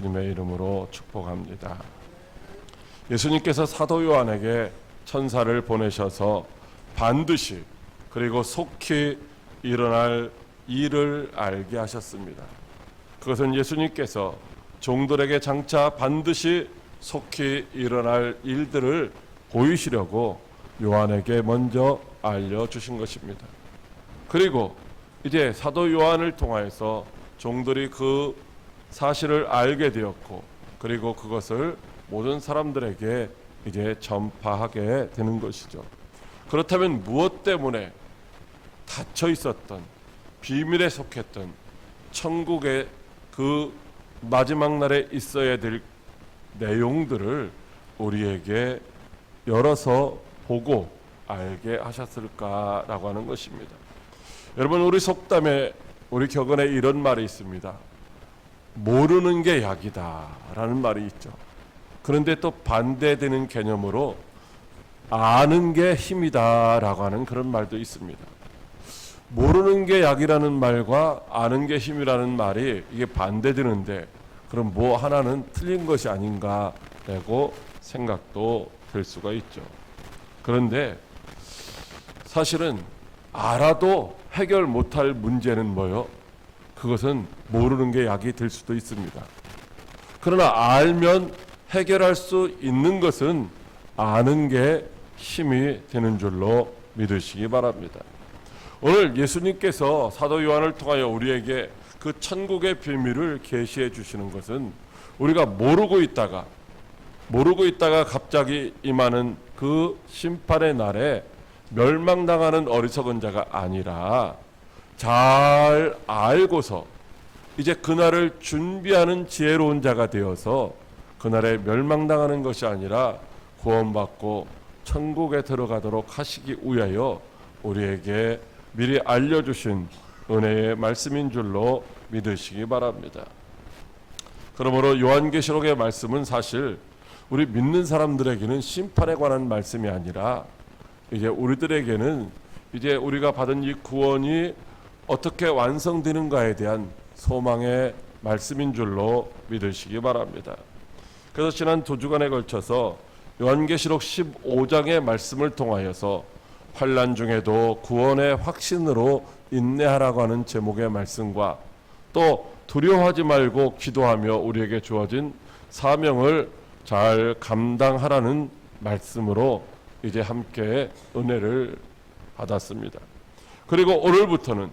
주님의 이름으로 축복합니다. 예수님께서 사도 요한에게 천사를 보내셔서 반드시 그리고 속히 일어날 일을 알게 하셨습니다. 그것은 예수님께서 종들에게 장차 반드시 속히 일어날 일들을 보이시려고 요한에게 먼저 알려주신 것입니다. 그리고 이제 사도 요한을 통하여서 종들이 그 사실을 알게 되었고, 그리고 그것을 모든 사람들에게 이제 전파하게 되는 것이죠. 그렇다면 무엇 때문에 닫혀 있었던, 비밀에 속했던 천국의 그 마지막 날에 있어야 될 내용들을 우리에게 열어서 보고 알게 하셨을까라고 하는 것입니다. 여러분, 우리 속담에, 우리 격언에 이런 말이 있습니다. 모르는 게 약이다 라는 말이 있죠. 그런데 또 반대되는 개념으로 아는 게 힘이다 라고 하는 그런 말도 있습니다. 모르는 게 약이라는 말과 아는 게 힘이라는 말이 이게 반대되는데, 그럼 뭐 하나는 틀린 것이 아닌가 라고 생각도 될 수가 있죠. 그런데 사실은 알아도 해결 못할 문제는 뭐요? 그것은 모르는 게 약이 될 수도 있습니다. 그러나 알면 해결할 수 있는 것은 아는 게 힘이 되는 줄로 믿으시기 바랍니다. 오늘 예수님께서 사도 요한을 통하여 우리에게 그 천국의 비밀을 계시해 주시는 것은 우리가 모르고 있다가 갑자기 임하는 그 심판의 날에 멸망당하는 어리석은 자가 아니라 잘 알고서 이제 그날을 준비하는 지혜로운 자가 되어서 그날에 멸망당하는 것이 아니라 구원받고 천국에 들어가도록 하시기 위하여 우리에게 미리 알려주신 은혜의 말씀인 줄로 믿으시기 바랍니다. 그러므로 요한계시록의 말씀은 사실 우리 믿는 사람들에게는 심판에 관한 말씀이 아니라 이제 우리들에게는 이제 우리가 받은 이 구원이 어떻게 완성되는가에 대한 소망의 말씀인 줄로 믿으시기 바랍니다. 그래서 지난 2주간에 걸쳐서 요한계시록 15장의 말씀을 통하여서 환난 중에도 구원의 확신으로 인내하라고 하는 제목의 말씀과 또 두려워하지 말고 기도하며 우리에게 주어진 사명을 잘 감당하라는 말씀으로 이제 함께 은혜를 받았습니다. 그리고 오늘부터는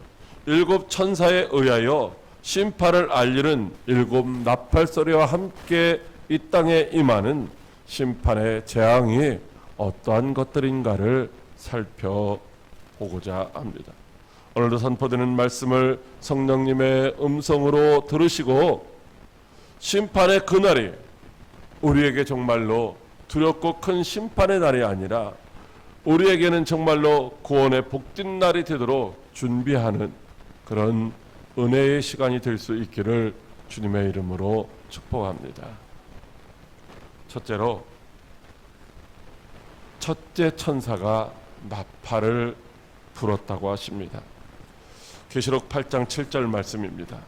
7 천사에 의하여 심판을 알리는 7 나팔소리와 함께 이 땅에 임하는 심판의 재앙이 어떠한 것들인가를 살펴보고자 합니다. 오늘도 선포되는 말씀을 성령님의 음성으로 들으시고 심판의 그날이 우리에게 정말로 두렵고 큰 심판의 날이 아니라 우리에게는 정말로 구원의 복된 날이 되도록 준비하는 그런 은혜의 시간이 될 수 있기를 주님의 이름으로 축복합니다. 첫째로, 첫째 천사가 나팔을 불었다고 하십니다. 계시록 8장 7절 말씀입니다.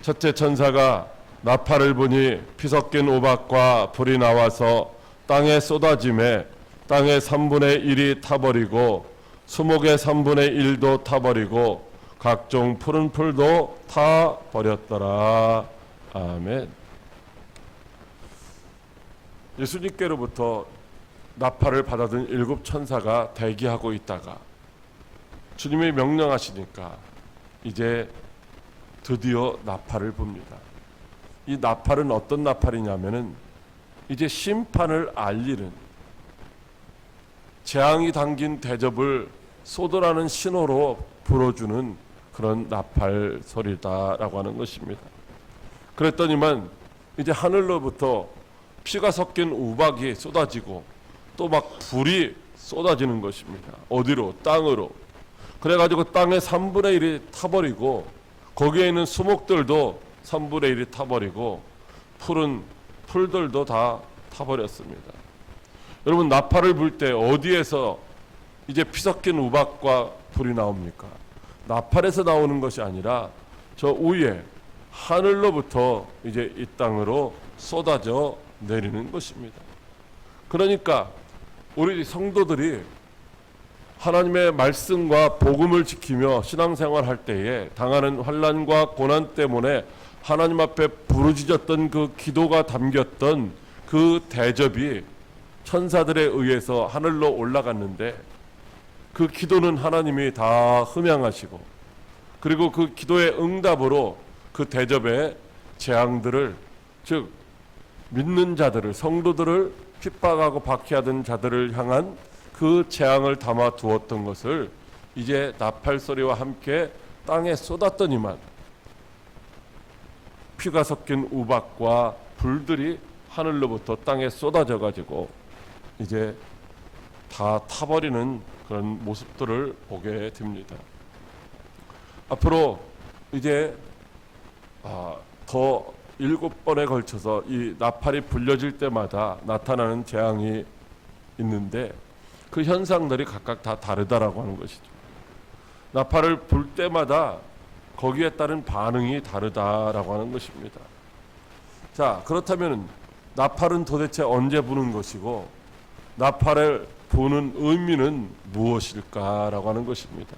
첫째 천사가 나팔을 부니 피 섞인 우박과 불이 나와서 땅에 쏟아짐에 땅의 3분의 1이 타버리고 수목의 3분의 1도 타버리고 각종 푸른 풀도 타버렸더라. 아멘. 예수님께로부터 나팔을 받아든 7 천사가 대기하고 있다가 주님이 명령하시니까 이제 드디어 나팔을 붑니다. 이 나팔은 어떤 나팔이냐면은 이제 심판을 알리는, 재앙이 담긴 대접을 쏟으라는 신호로 불어주는 그런 나팔 소리다라고 하는 것입니다. 그랬더니만 이제 하늘로부터 피가 섞인 우박이 쏟아지고 또 막 불이 쏟아지는 것입니다. 어디로? 땅으로. 그래가지고 땅의 3분의 1이 타버리고 거기에 있는 수목들도 3분의 1이 타버리고 푸른 풀들도 다 타버렸습니다. 여러분, 나팔을 불 때 어디에서 이제 피 섞인 우박과 불이 나옵니까? 나팔에서 나오는 것이 아니라 저 위에 하늘로부터 이제 이 땅으로 쏟아져 내리는 것입니다. 그러니까 우리 성도들이 하나님의 말씀과 복음을 지키며 신앙생활할 때에 당하는 환난과 고난 때문에 하나님 앞에 부르짖었던 그 기도가 담겼던 그 대접이 천사들에 의해서 하늘로 올라갔는데, 그 기도는 하나님이 다 흠양하시고, 그리고 그 기도의 응답으로 그 대접의 재앙들을, 즉 믿는 자들을, 성도들을 핍박하고 박해하던 자들을 향한 그 재앙을 담아 두었던 것을 이제 나팔 소리와 함께 땅에 쏟았더니만 피가 섞인 우박과 불들이 하늘로부터 땅에 쏟아져 가지고 이제 다 타버리는 그런 모습들을 보게 됩니다. 앞으로 이제 더 7번에 걸쳐서 이 나팔이 불려질 때마다 나타나는 재앙이 있는데, 그 현상들이 각각 다 다르다라고 하는 것이죠. 나팔을 불 때마다 거기에 따른 반응이 다르다라고 하는 것입니다. 자, 그렇다면 나팔은 도대체 언제 부는 것이고, 나팔을 부는 의미는 무엇일까라고 하는 것입니다.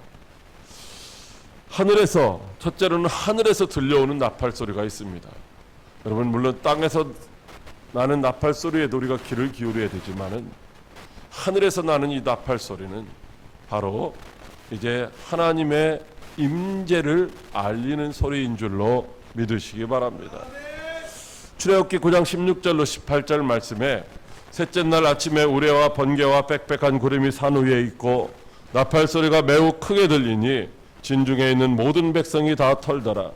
하늘에서, 첫째로는 하늘에서 들려오는 나팔 소리가 있습니다. 여러분, 물론 땅에서 나는 나팔 소리에도 우리가 귀를 기울여야 되지만은 하늘에서 나는 이 나팔 소리는 바로 이제 하나님의 임재를 알리는 소리인 줄로 믿으시기 바랍니다. 출애굽기 9장 16절로 18절 말씀에 셋째 날 아침에 우레와 번개와 빽빽한 구름이 산 위에 있고 나팔 소리가 매우 크게 들리니 진중에 있는 모든 백성이 다 털더라.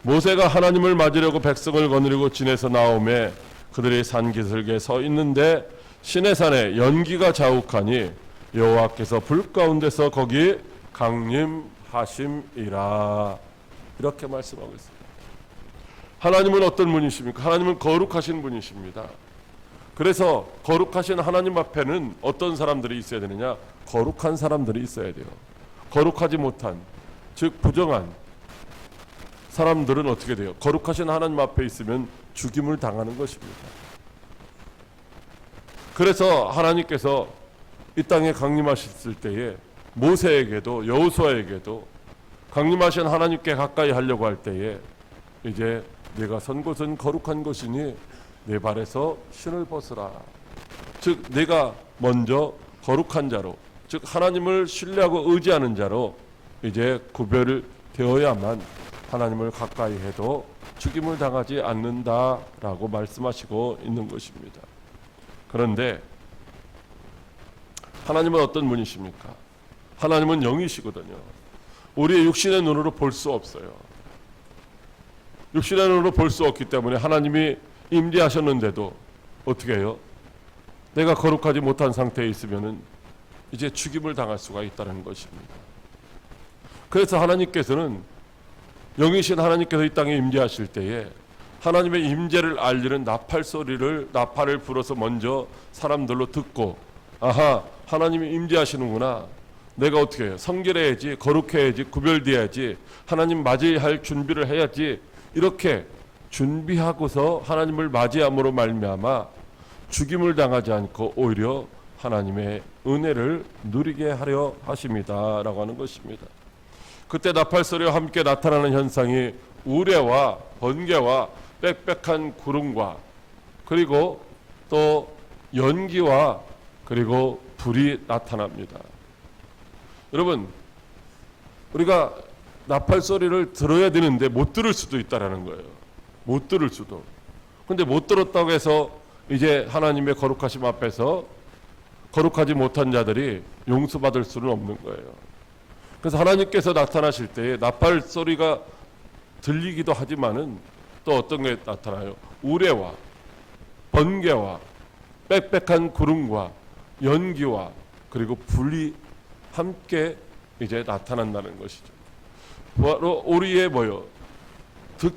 모세가 하나님을 맞으려고 백성을 거느리고 진에서 나오매 그들이 산 기슭에 서 있는데 시내산에 연기가 자욱하니 여호와께서 불 가운데서 거기 강림하심이라. 이렇게 말씀하고 있습니다. 하나님은 어떤 분이십니까? 하나님은 거룩하신 분이십니다. 그래서 거룩하신 하나님 앞에는 어떤 사람들이 있어야 되느냐? 거룩한 사람들이 있어야 돼요. 거룩하지 못한, 즉 부정한 사람들은 어떻게 돼요? 거룩하신 하나님 앞에 있으면 죽임을 당하는 것입니다. 그래서 하나님께서 이 땅에 강림하셨을 때에 모세에게도 여호수아에게도 강림하신 하나님께 가까이 하려고 할 때에 이제 내가 선 곳은 거룩한 것이니 내 발에서 신을 벗으라. 즉 내가 먼저 거룩한 자로, 즉 하나님을 신뢰하고 의지하는 자로 이제 구별을 되어야만 하나님을 가까이 해도 죽임을 당하지 않는다라고 말씀하시고 있는 것입니다. 그런데 하나님은 어떤 분이십니까? 하나님은 영이시거든요. 우리의 육신의 눈으로 볼 수 없어요. 육신의 눈으로 볼 수 없기 때문에 하나님이 임재하셨는데도 어떻게 해요? 내가 거룩하지 못한 상태에 있으면은 이제 죽임을 당할 수가 있다는 것입니다. 그래서 하나님께서는, 영이신 하나님께서 이 땅에 임재하실 때에 하나님의 임재를 알리는 나팔을 불어서 먼저 사람들로 듣고, 아하, 하나님이 임재하시는구나. 내가 어떻게 해요? 성결해야지, 거룩해야지, 구별돼야지, 하나님 맞이할 준비를 해야지. 이렇게 준비하고서 하나님을 맞이함으로 말미암아 죽임을 당하지 않고 오히려 하나님의 은혜를 누리게 하려 하십니다라고 하는 것입니다. 그때 나팔 소리와 함께 나타나는 현상이 우레와 번개와 빽빽한 구름과 그리고 또 연기와 그리고 불이 나타납니다. 여러분, 우리가 나팔 소리를 들어야 되는데 못 들을 수도 있다라는 거예요. 못 들을 수도. 근데 못 들었다고 해서 이제 하나님의 거룩하심 앞에서 거룩하지 못한 자들이 용서받을 수는 없는 거예요. 그래서 하나님께서 나타나실 때에 나팔 소리가 들리기도 하지만은 또 어떤 게 나타나요? 우레와 번개와 빽빽한 구름과 연기와 그리고 불이 함께 이제 나타난다는 것이죠. 바로 우리의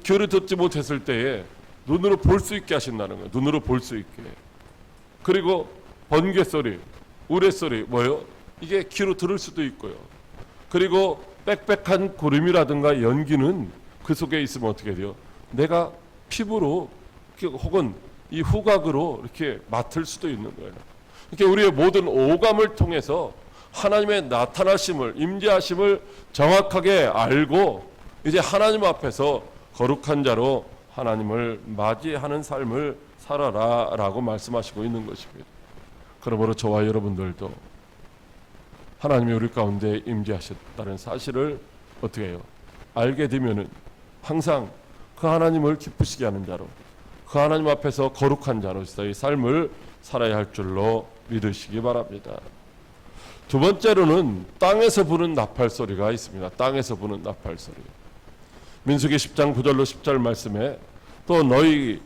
귀를 듣지 못했을 때에 눈으로 볼 수 있게 하신다는 거예요. 눈으로 볼 수 있게. 그리고 번개 소리, 우레 소리 이게 귀로 들을 수도 있고요. 그리고 빽빽한 구름이라든가 연기는 그 속에 있으면 어떻게 돼요? 내가 피부로 혹은 이 후각으로 이렇게 맡을 수도 있는 거예요. 이렇게 우리의 모든 오감을 통해서 하나님의 나타나심을, 임재하심을 정확하게 알고 이제 하나님 앞에서 거룩한 자로 하나님을 맞이하는 삶을 살아라 라고 말씀하시고 있는 것입니다. 그러므로 저와 여러분들도 하나님이 우리 가운데 임재하셨다는 사실을 어떻게 해요? 알게 되면은 항상 그 하나님을 기쁘시게 하는 자로, 그 하나님 앞에서 거룩한 자로서의 삶을 살아야 할 줄로 믿으시기 바랍니다. 두 번째로는 땅에서 부는 나팔 소리가 있습니다. 땅에서 부는 나팔 소리. 민수기 10장 9절로 10절 말씀에 또 너희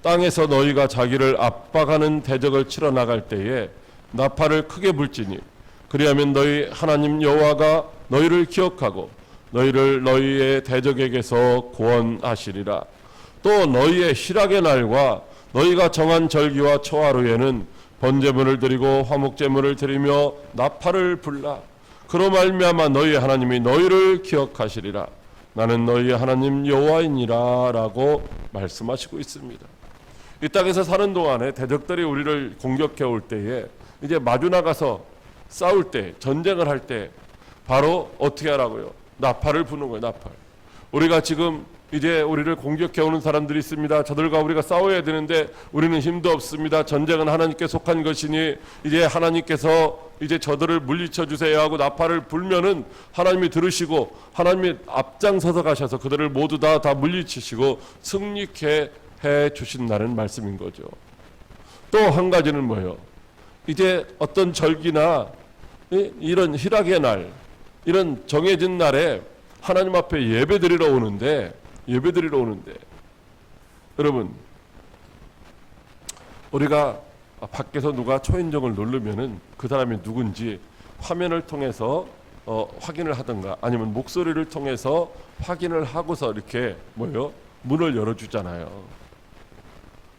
땅에서 너희가 자기를 압박하는 대적을 치러 나갈 때에 나팔을 크게 불지니 그리하면 너희 하나님 여호와가 너희를 기억하고 너희를 너희의 대적에게서 구원하시리라. 또 너희의 희락의 날과 너희가 정한 절기와 초하루에는 번제물을 드리고 화목제물을 드리며 나팔을 불라. 그로 말미암아 너희 하나님이 너희를 기억하시리라. 나는 너희의 하나님 여호와이니라 라고 말씀하시고 있습니다. 이 땅에서 사는 동안에 대적들이 우리를 공격해 올 때에 이제 마주 나가서 싸울 때, 전쟁을 할 때 바로 어떻게 하라고요? 나팔을 부는 거예요. 나팔. 우리가 지금 이제 우리를 공격해 오는 사람들이 있습니다. 저들과 우리가 싸워야 되는데 우리는 힘도 없습니다. 전쟁은 하나님께 속한 것이니 이제 하나님께서 이제 저들을 물리쳐 주세요 하고 나팔을 불면은 하나님이 들으시고 하나님이 앞장서서 가셔서 그들을 모두 다 물리치시고 승리케 해 주신다는 말씀인 거죠. 또 한 가지는 뭐예요? 이제 어떤 절기나 이런 희락의 날, 이런 정해진 날에 하나님 앞에 예배드리러 오는데 여러분, 우리가 밖에서 누가 초인종을 누르면은 그 사람이 누군지 화면을 통해서 확인을 하든가 아니면 목소리를 통해서 확인을 하고서 이렇게 문을 열어주잖아요.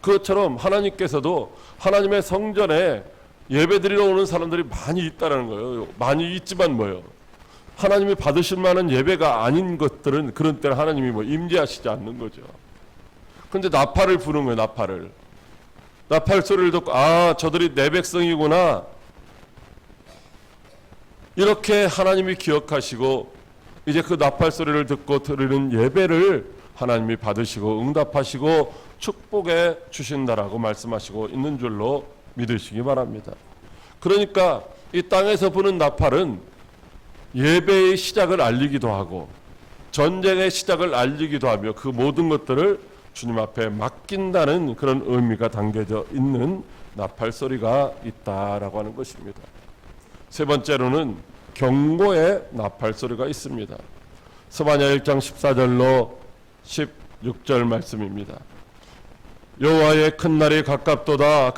그것처럼 하나님께서도 하나님의 성전에 예배드리러 오는 사람들이 많이 있다는 거예요. 많이 있지만 하나님이 받으실 만한 예배가 아닌 것들은 그런 때는 하나님이 임재하시지 않는 거죠. 그런데 나팔을 부는 거예요. 나팔 소리를 듣고 저들이 내 백성이구나 이렇게 하나님이 기억하시고 이제 그 나팔 소리를 듣고 드리는 예배를 하나님이 받으시고 응답하시고 축복해 주신다라고 말씀하시고 있는 줄로 믿으시기 바랍니다. 그러니까 이 땅에서 부는 나팔은 예배의 시작을 알리기도 하고 전쟁의 시작을 알리기도 하며 그 모든 것들을 주님 앞에 맡긴다는 그런 의미가 담겨져 있는 나팔 소리가 있다라고 하는 것입니다. 세 번째로는 경고의 나팔 소리가 있습니다. 스바냐 1장 14절로 16절 말씀입니다. 여호와의 큰 날이 가깝도다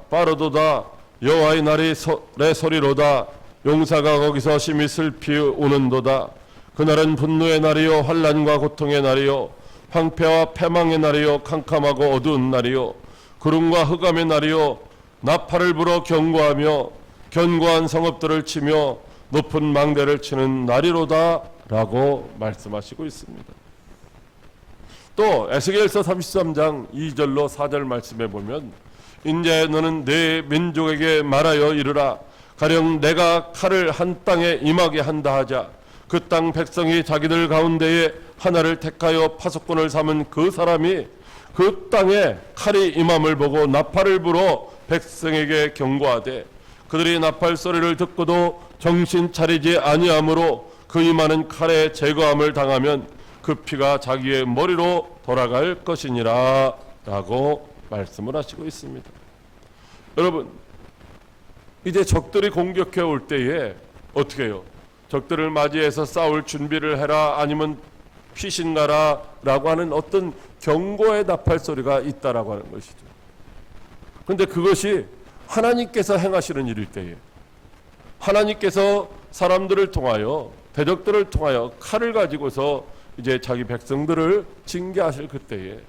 빠르도다 여호와의 날이 내 소리로다 용사가 거기서 심히 슬피 우는도다. 그날은 분노의 날이요 환난과 고통의 날이요 황폐와 패망의 날이요 캄캄하고 어두운 날이요 구름과 흑암의 날이요 나팔을 불어 경고하며 견고한 성읍들을 치며 높은 망대를 치는 날이로다 라고 말씀하시고 있습니다. 또 에스겔서 33장 2절로 4절 말씀에 보면 이제 너는 내 민족에게 말하여 이르라. 가령 내가 칼을 한 땅에 임하게 한다 하자. 그 땅 백성이 자기들 가운데에 하나를 택하여 파수꾼을 삼은 그 사람이 그 땅에 칼이 임함을 보고 나팔을 불어 백성에게 경고하되 그들이 나팔 소리를 듣고도 정신 차리지 아니하므로 그 임하는 칼에 제거함을 당하면 그 피가 자기의 머리로 돌아갈 것이니라 라고 말씀을 하시고 있습니다. 여러분, 이제 적들이 공격해 올 때에 어떻게 해요? 적들을 맞이해서 싸울 준비를 해라 아니면 피신가라 라고 하는 어떤 경고의 나팔 소리가 있다라고 하는 것이죠. 그런데 그것이 하나님께서 행하시는 일일 때에 하나님께서 사람들을 통하여 대적들을 통하여 칼을 가지고서 이제 자기 백성들을 징계하실 그때에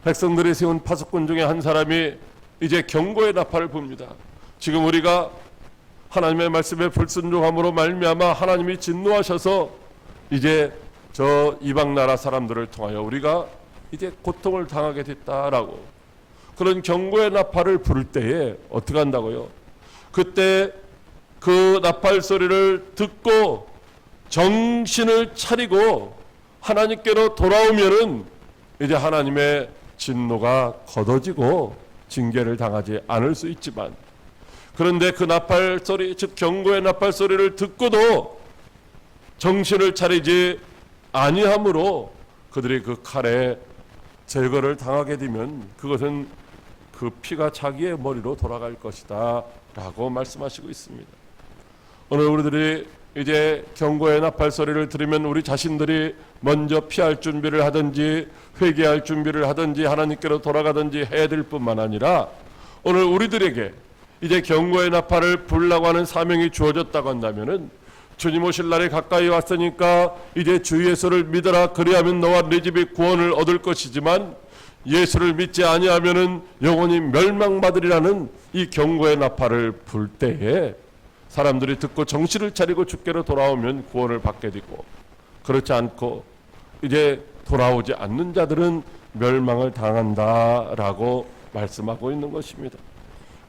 백성들이 세운 파수꾼 중에 한 사람이 이제 경고의 나팔을 붑니다. 지금 우리가 하나님의 말씀에 불순종함으로 말미암아 하나님이 진노하셔서 이제 저 이방 나라 사람들을 통하여 우리가 이제 고통을 당하게 됐다라고 그런 경고의 나팔을 부를 때에 어떻게 한다고요? 그때 그 나팔 소리를 듣고 정신을 차리고 하나님께로 돌아오면은 이제 하나님의 진노가 걷어지고 징계를 당하지 않을 수 있지만, 그런데 그 나팔 소리, 즉 경고의 나팔 소리를 듣고도 정신을 차리지 아니함으로 그들이 그 칼에 제거를 당하게 되면 그것은 그 피가 자기의 머리로 돌아갈 것이다 라고 말씀하시고 있습니다. 오늘 우리들이 이제 경고의 나팔 소리를 들으면 우리 자신들이 먼저 피할 준비를 하든지 회개할 준비를 하든지 하나님께로 돌아가든지 해야 될 뿐만 아니라, 오늘 우리들에게 이제 경고의 나팔을 불라고 하는 사명이 주어졌다고 한다면은, 주님 오실 날이 가까이 왔으니까 이제 주 예수를 믿어라, 그리하면 너와 네 집이 구원을 얻을 것이지만 예수를 믿지 아니하면은 영원히 멸망받으리라는 이 경고의 나팔을 불 때에 사람들이 듣고 정신을 차리고 주께로 돌아오면 구원을 받게 되고, 그렇지 않고 이제 돌아오지 않는 자들은 멸망을 당한다라고 말씀하고 있는 것입니다.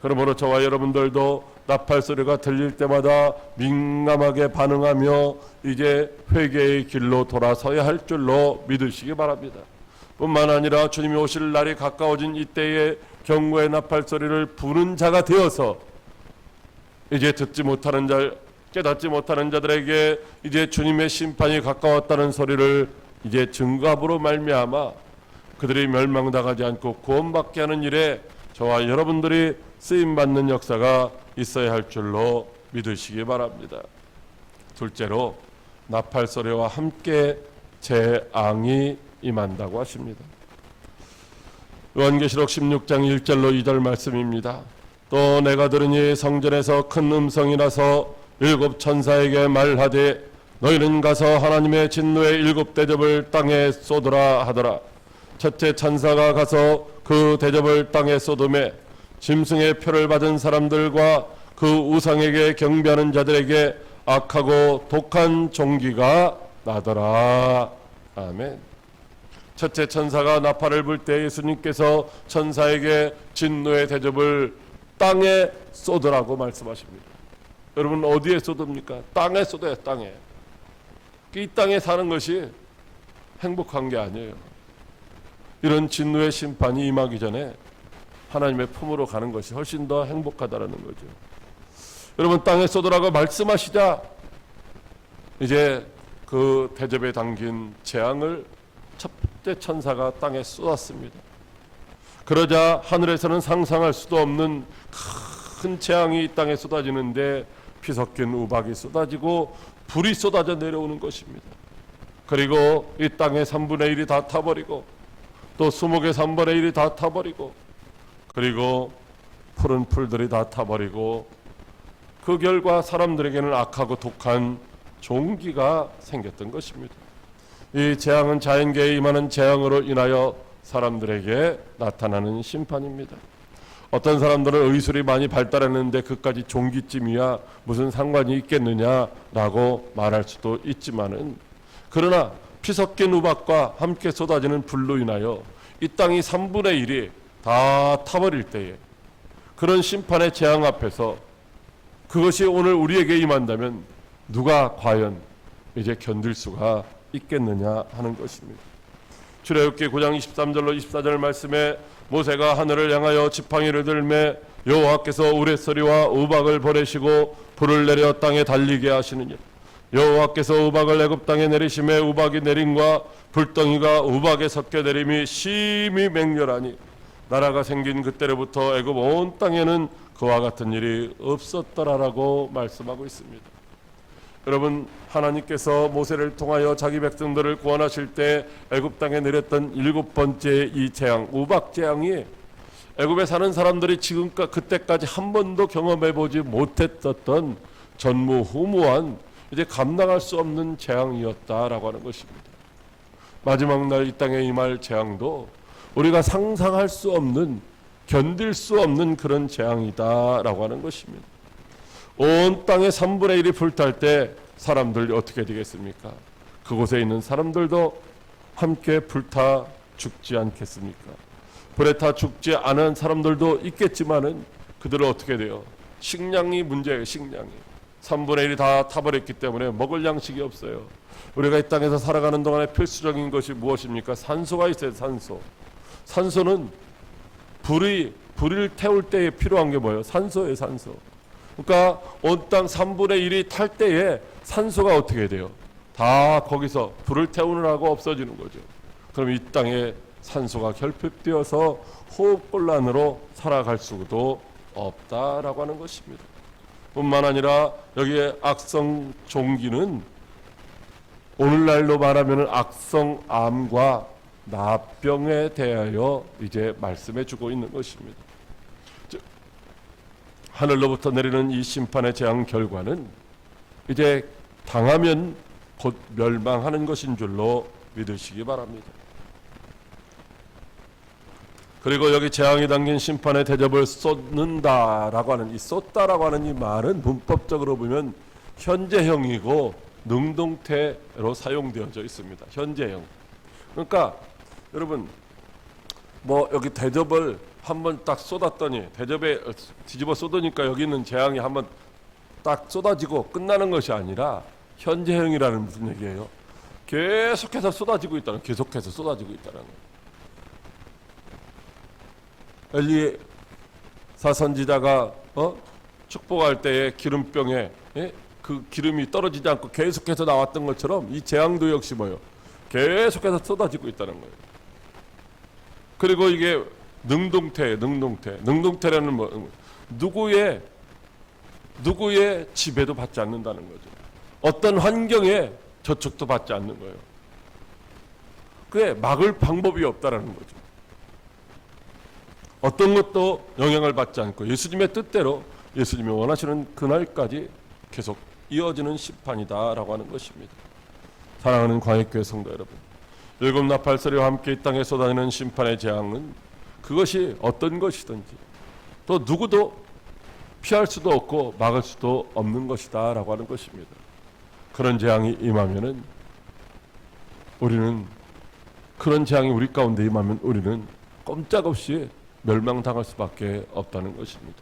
그러므로 저와 여러분들도 나팔 소리가 들릴 때마다 민감하게 반응하며 이제 회개의 길로 돌아서야 할 줄로 믿으시기 바랍니다. 뿐만 아니라 주님이 오실 날이 가까워진 이때에 경고의 나팔 소리를 부는 자가 되어서 이제 듣지 못하는 자, 깨닫지 못하는 자들에게 이제 주님의 심판이 가까웠다는 소리를 이제 증거함으로 말미암아 그들이 멸망당하지 않고 구원받게 하는 일에 저와 여러분들이 쓰임받는 역사가 있어야 할 줄로 믿으시기 바랍니다. 둘째로 나팔 소리와 함께 재앙이 임한다고 하십니다. 요한계시록 16장 1절로 2절 말씀입니다. 또 내가 들으니 성전에서 큰 음성이 나서 일곱 천사에게 말하되 너희는 가서 하나님의 진노의 일곱 대접을 땅에 쏟으라 하더라. 첫째 천사가 가서 그 대접을 땅에 쏟음에 짐승의 표를 받은 사람들과 그 우상에게 경배하는 자들에게 악하고 독한 종기가 나더라. 아멘. 첫째 천사가 나팔을 불 때 예수님께서 천사에게 진노의 대접을 땅에 쏟으라고 말씀하십니다. 여러분 어디에 쏟습니까? 땅에 쏟아요. 땅에. 이 땅에 사는 것이 행복한 게 아니에요. 이런 진노의 심판이 임하기 전에 하나님의 품으로 가는 것이 훨씬 더 행복하다라는 거죠. 여러분 땅에 쏟으라고 말씀하시자 이제 그 대접에 담긴 재앙을 첫째 천사가 땅에 쏟았습니다. 그러자 하늘에서는 상상할 수도 없는 큰 재앙이 이 땅에 쏟아지는데 피 섞인 우박이 쏟아지고 불이 쏟아져 내려오는 것입니다. 그리고 이 땅의 3분의 1이 다 타버리고 또 수목의 3분의 1이 다 타버리고 그리고 푸른 풀들이 다 타버리고 그 결과 사람들에게는 악하고 독한 종기가 생겼던 것입니다. 이 재앙은 자연계에 임하는 재앙으로 인하여 사람들에게 나타나는 심판입니다. 어떤 사람들은 의술이 많이 발달했는데 그까지 종기쯤이야 무슨 상관이 있겠느냐라고 말할 수도 있지만은, 그러나 피 섞인 우박과 함께 쏟아지는 불로 인하여 이 땅이 3분의 1이 다 타버릴 때에 그런 심판의 재앙 앞에서 그것이 오늘 우리에게 임한다면 누가 과연 이제 견딜 수가 있겠느냐 하는 것입니다. 출애굽기 9장 23절로 24절 말씀에 모세가 하늘을 향하여 지팡이를 들매 여호와께서 우레소리와 우박을 보내시고 불을 내려 땅에 달리게 하시느니라. 여호와께서 우박을 애굽 땅에 내리심에 우박이 내림과 불덩이가 우박에 섞여 내림이 심히 맹렬하니 나라가 생긴 그때로부터 애굽 온 땅에는 그와 같은 일이 없었더라라고 말씀하고 있습니다. 여러분 하나님께서 모세를 통하여 자기 백성들을 구원하실 때 애굽 땅에 내렸던 7번째 이 재앙, 우박 재앙이 애굽에 사는 사람들이 지금까지 그때까지 한 번도 경험해 보지 못했었던 전무후무한 이제 감당할 수 없는 재앙이었다라고 하는 것입니다. 마지막 날 이 땅에 임할 재앙도 우리가 상상할 수 없는, 견딜 수 없는 그런 재앙이다라고 하는 것입니다. 온 땅의 3분의 1이 불탈 때 사람들이 어떻게 되겠습니까? 그곳에 있는 사람들도 함께 불타 죽지 않겠습니까? 불에 타 죽지 않은 사람들도 있겠지만은 그들은 어떻게 돼요? 식량이 문제예요. 식량이 3분의 1이 다 타버렸기 때문에 먹을 양식이 없어요. 우리가 이 땅에서 살아가는 동안에 필수적인 것이 무엇입니까? 산소가 있어요. 산소는 불을 태울 때에 필요한 게 뭐예요? 산소예요. 산소. 그러니까 온 땅 3분의 1이 탈 때에 산소가 어떻게 돼요? 다 거기서 불을 태우느라고 없어지는 거죠. 그럼 이 땅에 산소가 결핍되어서 호흡곤란으로 살아갈 수도 없다라고 하는 것입니다. 뿐만 아니라 여기에 악성 종기는 오늘날로 말하면 악성암과 납병에 대하여 이제 말씀해 주고 있는 것입니다. 즉, 하늘로부터 내리는 이 심판의 재앙 결과는 이제 당하면 곧 멸망하는 것인 줄로 믿으시기 바랍니다. 그리고 여기 재앙이 담긴 심판의 대접을 쏟는다라고 하는 이 쏟다라고 하는 이 말은 문법적으로 보면 현재형이고 능동태로 사용되어져 있습니다. 현재형. 그러니까 여러분 뭐 여기 대접을 한번 딱 쏟았더니 대접에 뒤집어 쏟으니까 여기 있는 재앙이 한번 딱 쏟아지고 끝나는 것이 아니라 현재형이라는 무슨 얘기예요? 계속해서 쏟아지고 있다는, 계속해서 쏟아지고 있다는 거예요. 엘리사 선지자가 축복할 때에 기름병에 그 기름이 떨어지지 않고 계속해서 나왔던 것처럼 이 재앙도 역시 뭐예요? 계속해서 쏟아지고 있다는 거예요. 그리고 이게 능동태라는 뭐 누구의 지배도 받지 않는다는 거죠. 어떤 환경에 저촉도 받지 않는 거예요. 그게 막을 방법이 없다라는 거죠. 어떤 것도 영향을 받지 않고 예수님의 뜻대로 예수님이 원하시는 그날까지 계속 이어지는 심판이다라고 하는 것입니다. 사랑하는 광역교회 성도 여러분, 일곱 나팔소리와 함께 이 땅에 쏟아지는 심판의 재앙은 그것이 어떤 것이든지 또 누구도 피할 수도 없고 막을 수도 없는 것이다 라고 하는 것입니다. 그런 재앙이 임하면은 우리는, 그런 재앙이 우리 가운데 임하면 우리는 꼼짝없이 멸망당할 수밖에 없다는 것입니다.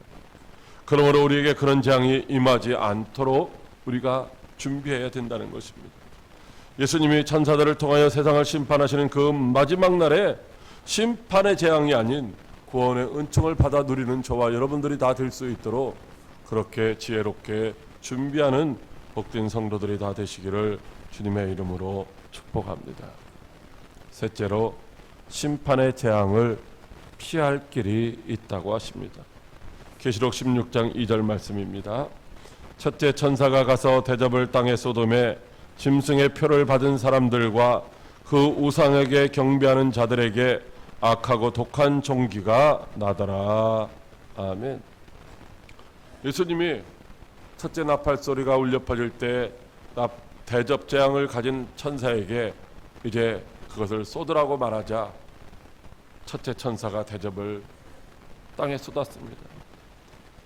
그러므로 우리에게 그런 재앙이 임하지 않도록 우리가 준비해야 된다는 것입니다. 예수님이 천사들을 통하여 세상을 심판하시는 그 마지막 날에 심판의 재앙이 아닌 구원의 은총을 받아 누리는 저와 여러분들이 다 될 수 있도록 그렇게 지혜롭게 준비하는 복된 성도들이 다 되시기를 주님의 이름으로 축복합니다. 셋째로, 심판의 재앙을 피할 길이 있다고 하십니다. 계시록 16장 2절 말씀입니다. 첫째 천사가 가서 대접을 땅에 쏟음에 짐승의 표를 받은 사람들과 그 우상에게 경배하는 자들에게 악하고 독한 종기가 나더라. 아멘. 예수님이 첫째 나팔 소리가 울려 퍼질 때 대접 재앙을 가진 천사에게 이제 그것을 쏟으라고 말하자 첫째 천사가 대접을 땅에 쏟았습니다.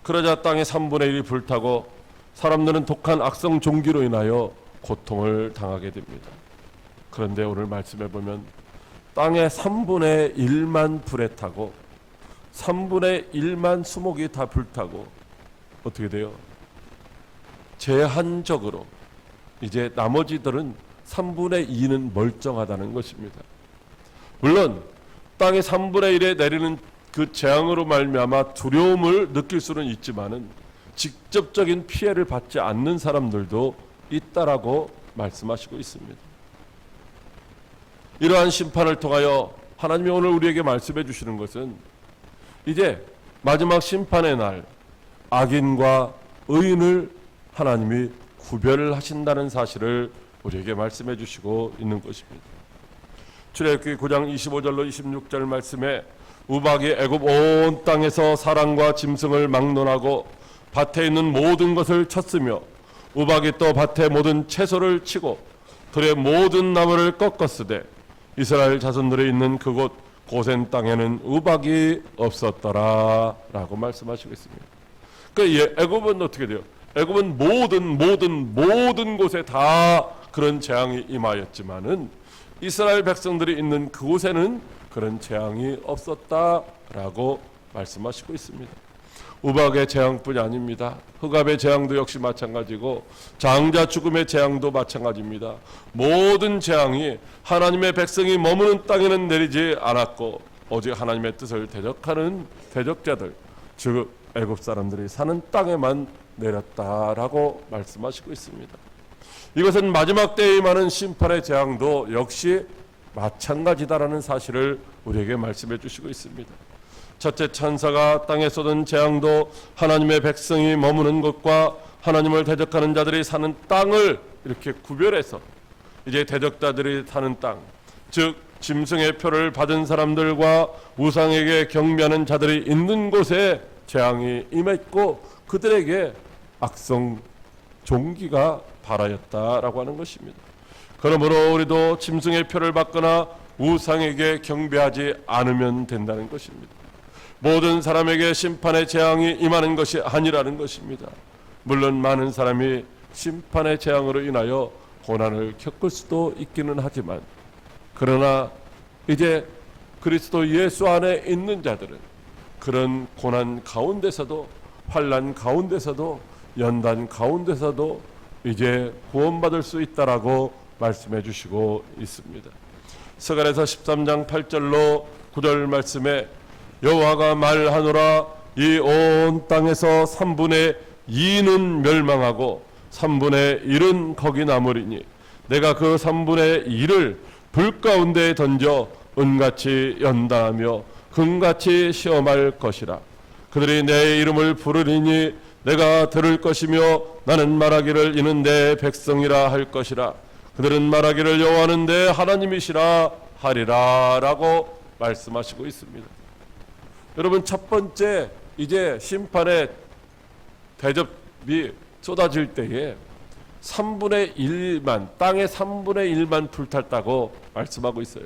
그러자 땅의 3분의 1이 불타고 사람들은 독한 악성 종기로 인하여 고통을 당하게 됩니다. 그런데 오늘 말씀해 보면 땅의 3분의 1만 불에 타고 3분의 1만 수목이 다 불타고 어떻게 돼요? 제한적으로 이제 나머지들은 3분의 2는 멀쩡하다는 것입니다. 물론 땅의 3분의 1에 내리는 그 재앙으로 말미암아 두려움을 느낄 수는 있지만은 직접적인 피해를 받지 않는 사람들도 있다라고 말씀하시고 있습니다. 이러한 심판을 통하여 하나님이 오늘 우리에게 말씀해 주시는 것은 이제 마지막 심판의 날 악인과 의인을 하나님이 구별하신다는 사실을 우리에게 말씀해 주시고 있는 것입니다. 출애굽기 9장 25절로 26절 말씀에 우박이 애굽 온 땅에서 사람과 짐승을 막론하고 밭에 있는 모든 것을 쳤으며 우박이 또 밭의 모든 채소를 치고 들의 모든 나무를 꺾었으되 이스라엘 자손들이 있는 그곳 고센 땅에는 우박이 없었더라 라고 말씀하시고 있습니다. 그러니까 애굽은 어떻게 돼요? 애굽은 모든 곳에 다 그런 재앙이 임하였지만은 이스라엘 백성들이 있는 그곳에는 그런 재앙이 없었다라고 말씀하시고 있습니다. 우박의 재앙뿐이 아닙니다. 흑암의 재앙도 역시 마찬가지고 장자 죽음의 재앙도 마찬가지입니다. 모든 재앙이 하나님의 백성이 머무는 땅에는 내리지 않았고 오직 하나님의 뜻을 대적하는 대적자들, 즉 애굽 사람들이 사는 땅에만 내렸다라고 말씀하시고 있습니다. 이것은 마지막 때에 임하는 심판의 재앙도 역시 마찬가지다라는 사실을 우리에게 말씀해 주시고 있습니다. 첫째 천사가 땅에 쏟은 재앙도 하나님의 백성이 머무는 곳과 하나님을 대적하는 자들이 사는 땅을 이렇게 구별해서 이제 대적자들이 사는 땅, 즉 짐승의 표를 받은 사람들과 우상에게 경배하는 자들이 있는 곳에 재앙이 임했고 그들에게 악성 종기가 발하였다라고 하는 것입니다. 그러므로 우리도 짐승의 표를 받거나 우상에게 경배하지 않으면 된다는 것입니다. 모든 사람에게 심판의 재앙이 임하는 것이 아니라는 것입니다. 물론 많은 사람이 심판의 재앙으로 인하여 고난을 겪을 수도 있기는 하지만 그러나 이제 그리스도 예수 안에 있는 자들은 그런 고난 가운데서도 환난 가운데서도 연단 가운데서도 이제 구원받을 수 있다라고 말씀해 주시고 있습니다. 스가랴서 13장 8절로 9절 말씀에 여호와가 말하노라 이 온 땅에서 3분의 2는 멸망하고 3분의 1은 거기 남으리니 내가 그 3분의 1을 불 가운데 던져 은같이 연단하며 금같이 시험할 것이라. 그들이 내 이름을 부르리니 내가 들을 것이며 나는 말하기를 이는 내 백성이라 할 것이라. 그들은 말하기를 여호와는 내 하나님이시라 하리라 라고 말씀하시고 있습니다. 여러분, 첫 번째 이제 심판의 대접이 쏟아질 때에 3분의 1만, 땅의 3분의 1만 불탔다고 말씀하고 있어요.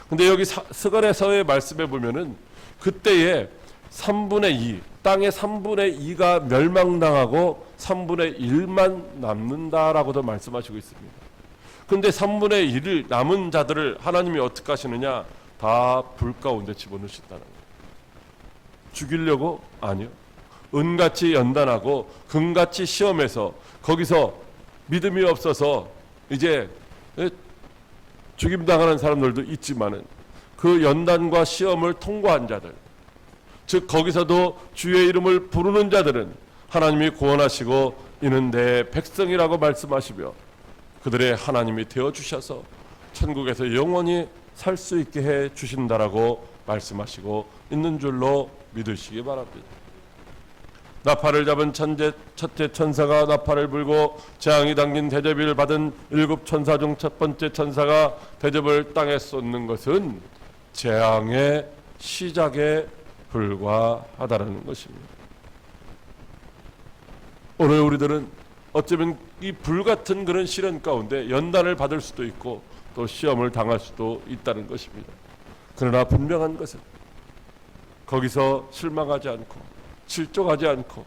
근데 여기 스가랴서의 말씀에 보면은 그때에 3분의 2, 땅의 3분의 2가 멸망당하고 3분의 1만 남는다라고도 말씀하시고 있습니다. 근데 3분의 1을 남은 자들을 하나님이 어떻게 하시느냐? 다 불 가운데 집어넣으신다는 거예요. 죽이려고? 아니요. 은같이 연단하고 금같이 시험해서 거기서 믿음이 없어서 이제 죽임당하는 사람들도 있지만은 그 연단과 시험을 통과한 자들, 즉 거기서도 주의 이름을 부르는 자들은 하나님이 구원하시고 이는 내 백성이라고 말씀하시며 그들의 하나님이 되어주셔서 천국에서 영원히 살 수 있게 해 주신다라고 말씀하시고 있는 줄로 믿으시기 바랍니다. 나팔을 잡은 첫째 천사가 나팔을 불고 재앙이 담긴 대접을 받은 7천사 중 첫 번째 천사가 대접을 땅에 쏟는 것은 재앙의 시작에 불과하다는 것입니다. 오늘 우리들은 어쩌면 이 불같은 그런 시련 가운데 연단을 받을 수도 있고 또 시험을 당할 수도 있다는 것입니다. 그러나 분명한 것은 거기서 실망하지 않고 실족하지 않고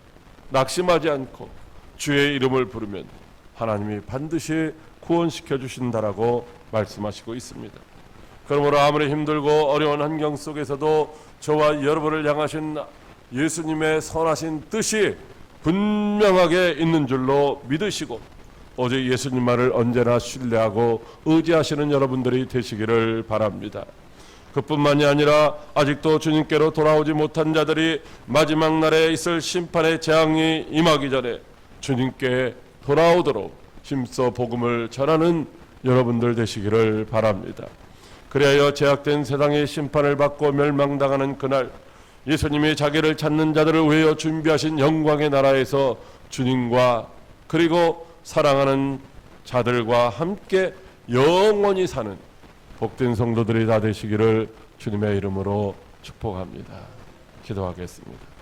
낙심하지 않고 주의 이름을 부르면 하나님이 반드시 구원시켜 주신다라고 말씀하시고 있습니다. 그러므로 아무리 힘들고 어려운 환경 속에서도 저와 여러분을 향하신 예수님의 선하신 뜻이 분명하게 있는 줄로 믿으시고 오직 예수님 말을 언제나 신뢰하고 의지하시는 여러분들이 되시기를 바랍니다. 그뿐만이 아니라 아직도 주님께로 돌아오지 못한 자들이 마지막 날에 있을 심판의 재앙이 임하기 전에 주님께 돌아오도록 힘써 복음을 전하는 여러분들 되시기를 바랍니다. 그리하여 제약된 세상의 심판을 받고 멸망당하는 그날 예수님이 자기를 찾는 자들을 위하여 준비하신 영광의 나라에서 주님과 그리고 사랑하는 자들과 함께 영원히 사는 복된 성도들이 다 되시기를 주님의 이름으로 축복합니다. 기도하겠습니다.